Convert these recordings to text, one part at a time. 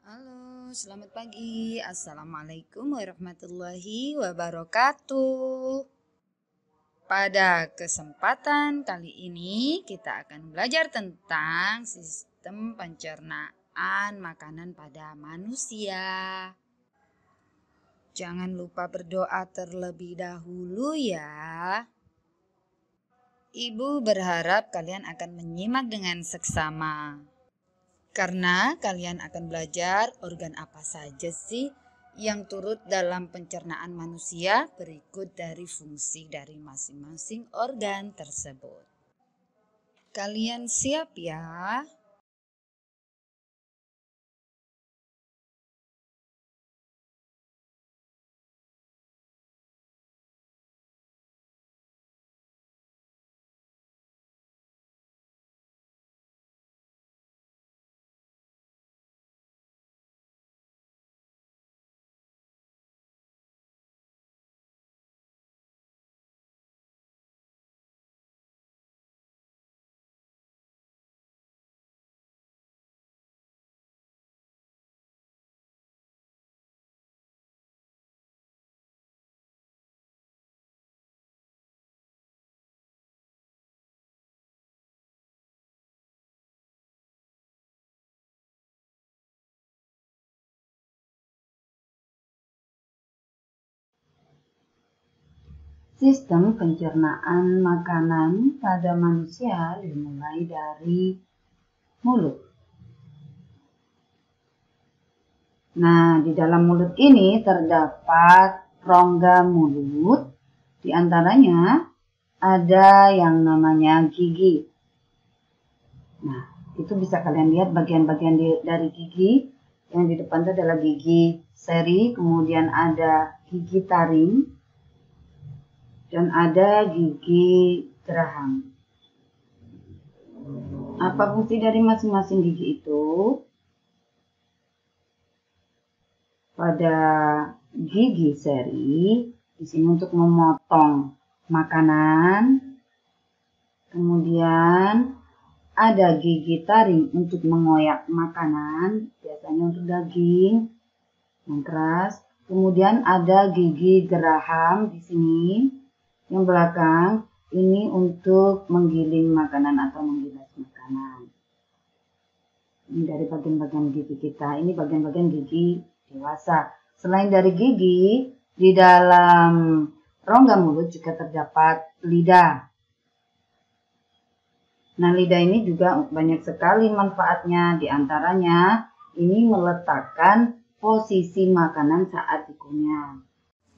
Halo, selamat pagi. Assalamualaikum warahmatullahi wabarakatuh. Pada kesempatan kali ini kita akan belajar tentang sistem pencernaan makanan pada manusia. Jangan lupa berdoa terlebih dahulu ya. Ibu berharap kalian akan menyimak dengan seksama. Karena kalian akan belajar organ apa saja sih yang turut dalam pencernaan manusia berikut dari fungsi dari masing-masing organ tersebut. Kalian siap ya? Sistem pencernaan makanan pada manusia dimulai dari mulut. Nah, di dalam mulut ini terdapat rongga mulut. Di antaranya ada yang namanya gigi. Nah, itu bisa kalian lihat bagian-bagian dari gigi. Yang di depan itu adalah gigi seri, kemudian ada gigi taring, dan ada gigi geraham. Apa fungsi dari masing-masing gigi itu? Pada gigi seri, di sini untuk memotong makanan. Kemudian ada gigi taring untuk mengoyak makanan, biasanya untuk daging yang keras. Kemudian ada gigi geraham di sini. Yang belakang ini untuk menggiling makanan atau menggilas makanan. Ini dari bagian-bagian gigi kita. Ini bagian-bagian gigi dewasa. Selain dari gigi, di dalam rongga mulut juga terdapat lidah. Nah, lidah ini juga banyak sekali manfaatnya. Di antaranya, ini meletakkan posisi makanan saat dikunyah.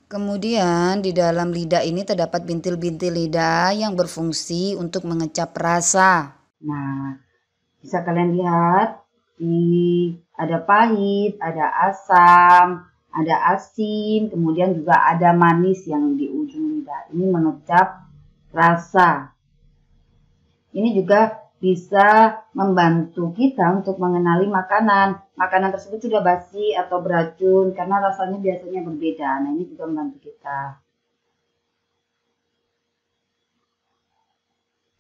Kemudian di dalam lidah ini terdapat bintil-bintil lidah yang berfungsi untuk mengecap rasa. Nah, bisa kalian lihat ada pahit, ada asam, ada asin, kemudian juga ada manis yang di ujung lidah. Ini mengecap rasa. Ini juga bisa membantu kita untuk mengenali makanan. Makanan tersebut sudah basi atau beracun karena rasanya biasanya berbeda. Nah, ini juga membantu kita.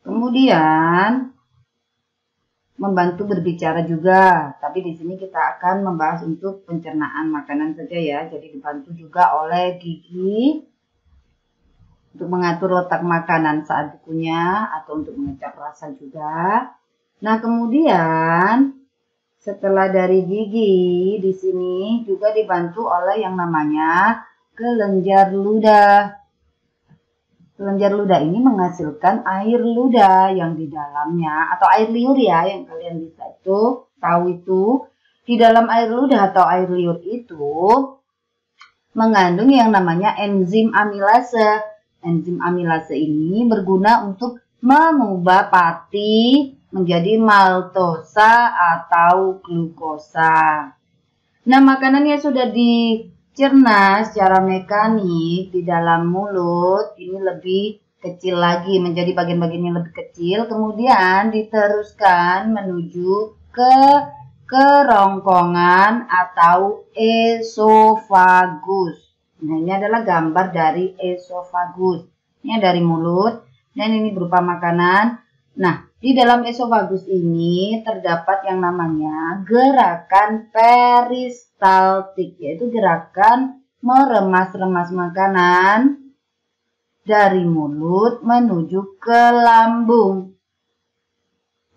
Kemudian membantu berbicara juga. Tapi di sini kita akan membahas untuk pencernaan makanan saja ya. Jadi dibantu juga oleh gigi untuk mengatur letak makanan saat dikunyah atau untuk mengecap rasa juga. Nah, kemudian setelah dari gigi di sini juga dibantu oleh yang namanya kelenjar ludah. Kelenjar ludah ini menghasilkan air ludah yang di dalamnya atau air liur ya, yang kalian bisa tahu itu di dalam air ludah atau air liur itu mengandung yang namanya enzim amilase. Enzim amilase ini berguna untuk mengubah pati menjadi maltosa atau glukosa. Nah, makanan yang sudah dicerna secara mekanik di dalam mulut ini lebih kecil lagi, menjadi bagian-bagian yang lebih kecil, kemudian diteruskan menuju ke kerongkongan atau esofagus. Nah, ini adalah gambar dari esofagus. Ini dari mulut dan ini berupa makanan. Nah, di dalam esofagus ini terdapat yang namanya gerakan peristaltik, yaitu gerakan meremas-remas makanan dari mulut menuju ke lambung.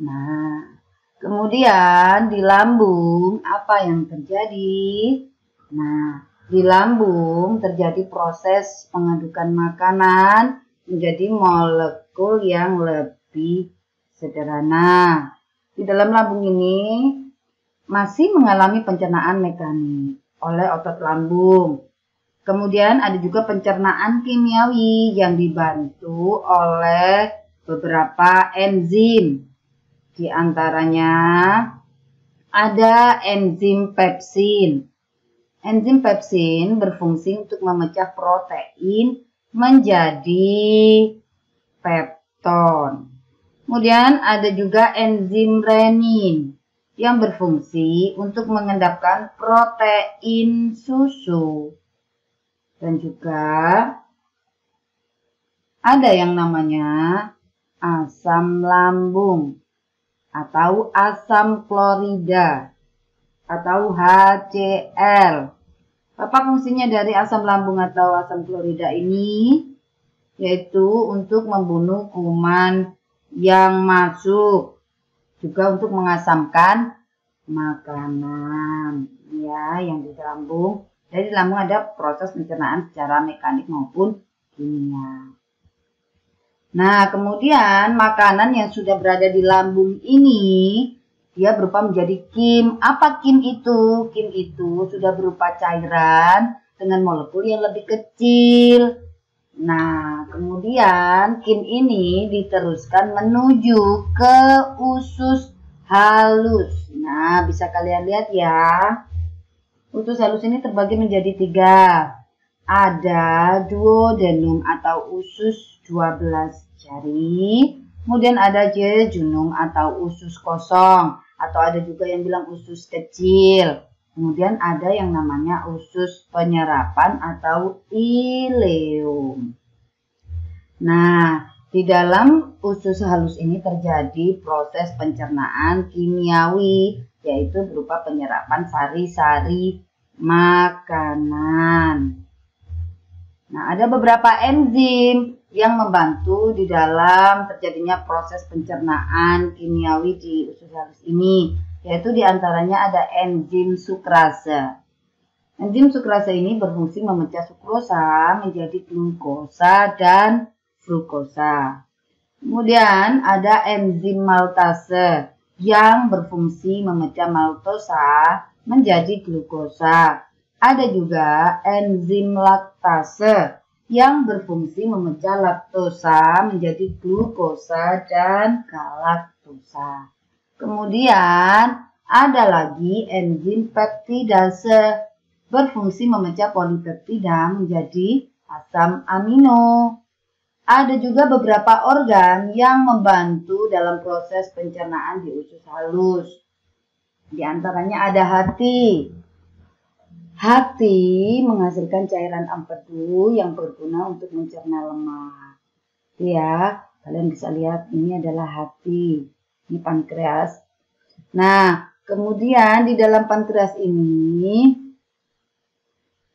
Nah, kemudian di lambung apa yang terjadi? Nah, di lambung terjadi proses pengadukan makanan menjadi molekul yang lebih sederhana. Di dalam lambung ini masih mengalami pencernaan mekanik oleh otot lambung. Kemudian ada juga pencernaan kimiawi yang dibantu oleh beberapa enzim. Di antaranya ada enzim pepsin. Enzim pepsin berfungsi untuk memecah protein menjadi pepton. Kemudian ada juga enzim renin yang berfungsi untuk mengendapkan protein susu. Dan juga ada yang namanya asam lambung atau asam klorida atau HCl. Apa fungsinya dari asam lambung atau asam klorida ini? Yaitu untuk membunuh kuman yang masuk, juga untuk mengasamkan makanan ya yang di lambung. Jadi di lambung ada proses pencernaan secara mekanik maupun kimia. Nah, kemudian makanan yang sudah berada di lambung ini dia berubah menjadi kim. Apa kim itu? Kim itu sudah berupa cairan dengan molekul yang lebih kecil. Nah, kemudian kim ini diteruskan menuju ke usus halus. Nah, bisa kalian lihat ya. Usus halus ini terbagi menjadi 3. Ada duodenum atau usus 12 jari. Kemudian ada jejunum atau usus kosong. Atau ada juga yang bilang usus kecil. Kemudian ada yang namanya usus penyerapan atau ileum. Nah, di dalam usus halus ini terjadi proses pencernaan kimiawi, yaitu berupa penyerapan sari-sari makanan. Nah, ada beberapa enzim yang membantu di dalam terjadinya proses pencernaan kimiawi di usus halus ini, yaitu diantaranya ada enzim sukrase. Enzim sukrase ini berfungsi memecah sukrosa menjadi glukosa dan frukosa. Kemudian ada enzim maltase yang berfungsi memecah maltosa menjadi glukosa. Ada juga enzim laktase yang berfungsi memecah laktosa menjadi glukosa dan galaktosa. Kemudian ada lagi enzim peptidase berfungsi memecah polipeptida menjadi asam amino. Ada juga beberapa organ yang membantu dalam proses pencernaan di usus halus. Di antaranya ada hati. Hati menghasilkan cairan empedu yang berguna untuk mencerna lemak. Ya, kalian bisa lihat ini adalah hati. Ini pankreas. Nah, kemudian di dalam pankreas ini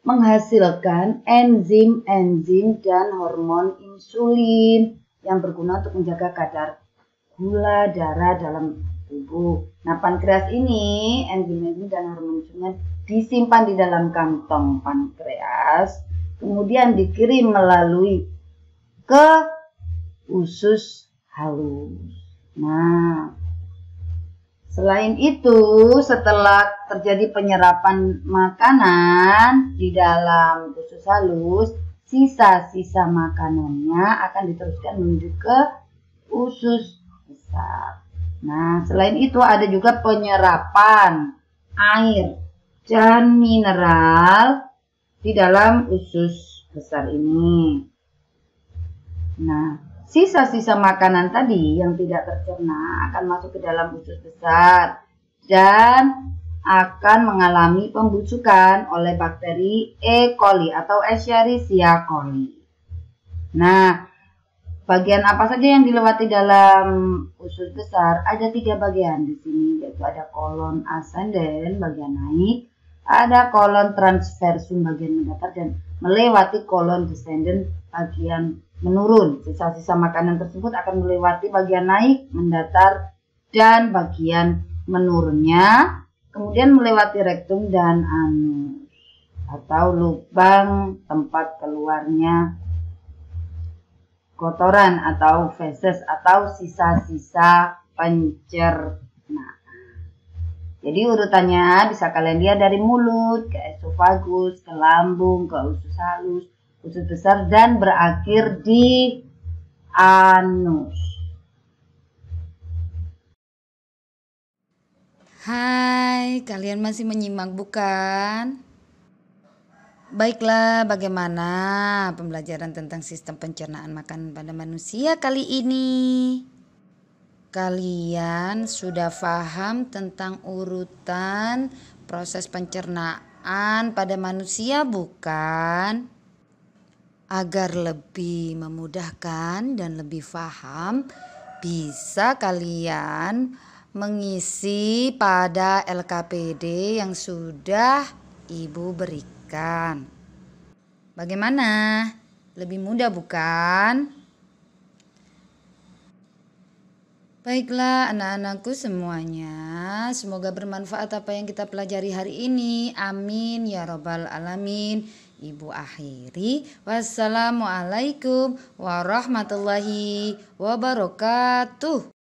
menghasilkan enzim-enzim dan hormon insulin yang berguna untuk menjaga kadar gula darah dalam tubuh. Nah, pankreas ini enzim-enzim dan hormon insulinnya disimpan di dalam kantong pankreas, kemudian dikirim melalui ke usus halus. Nah, selain itu, setelah terjadi penyerapan makanan di dalam usus halus, sisa-sisa makanannya akan diteruskan menuju ke usus besar. Nah, selain itu ada juga penyerapan air dan mineral di dalam usus besar ini. Nah, sisa-sisa makanan tadi yang tidak tercerna akan masuk ke dalam usus besar dan akan mengalami pembusukan oleh bakteri E. coli atau Escherichia coli. Nah, Bagian apa saja yang dilewati dalam usus besar? Ada 3 bagian di sini, yaitu ada kolon ascendens bagian naik, ada kolon transversum bagian mendatar, dan melewati kolon descendens bagian menurun. Sisa-sisa makanan tersebut akan melewati bagian naik, mendatar, dan bagian menurunnya, kemudian melewati rektum dan anus atau lubang tempat keluarnya kotoran atau feses atau sisa-sisa pencernaan. Jadi urutannya bisa kalian lihat dari mulut ke esofagus, ke lambung, ke usus halus, usus besar, dan berakhir di anus. Hai, kalian masih menyimak bukan? Baiklah, bagaimana pembelajaran tentang sistem pencernaan makanan pada manusia kali ini? Kalian sudah paham tentang urutan proses pencernaan pada manusia bukan? Agar lebih memudahkan dan lebih paham, bisa kalian mengisi pada LKPD yang sudah Ibu berikan. Bagaimana? Lebih mudah bukan? Baiklah anak-anakku semuanya, semoga bermanfaat apa yang kita pelajari hari ini. Amin ya robbal alamin. Ibu akhiri. Wassalamualaikum warahmatullahi wabarakatuh.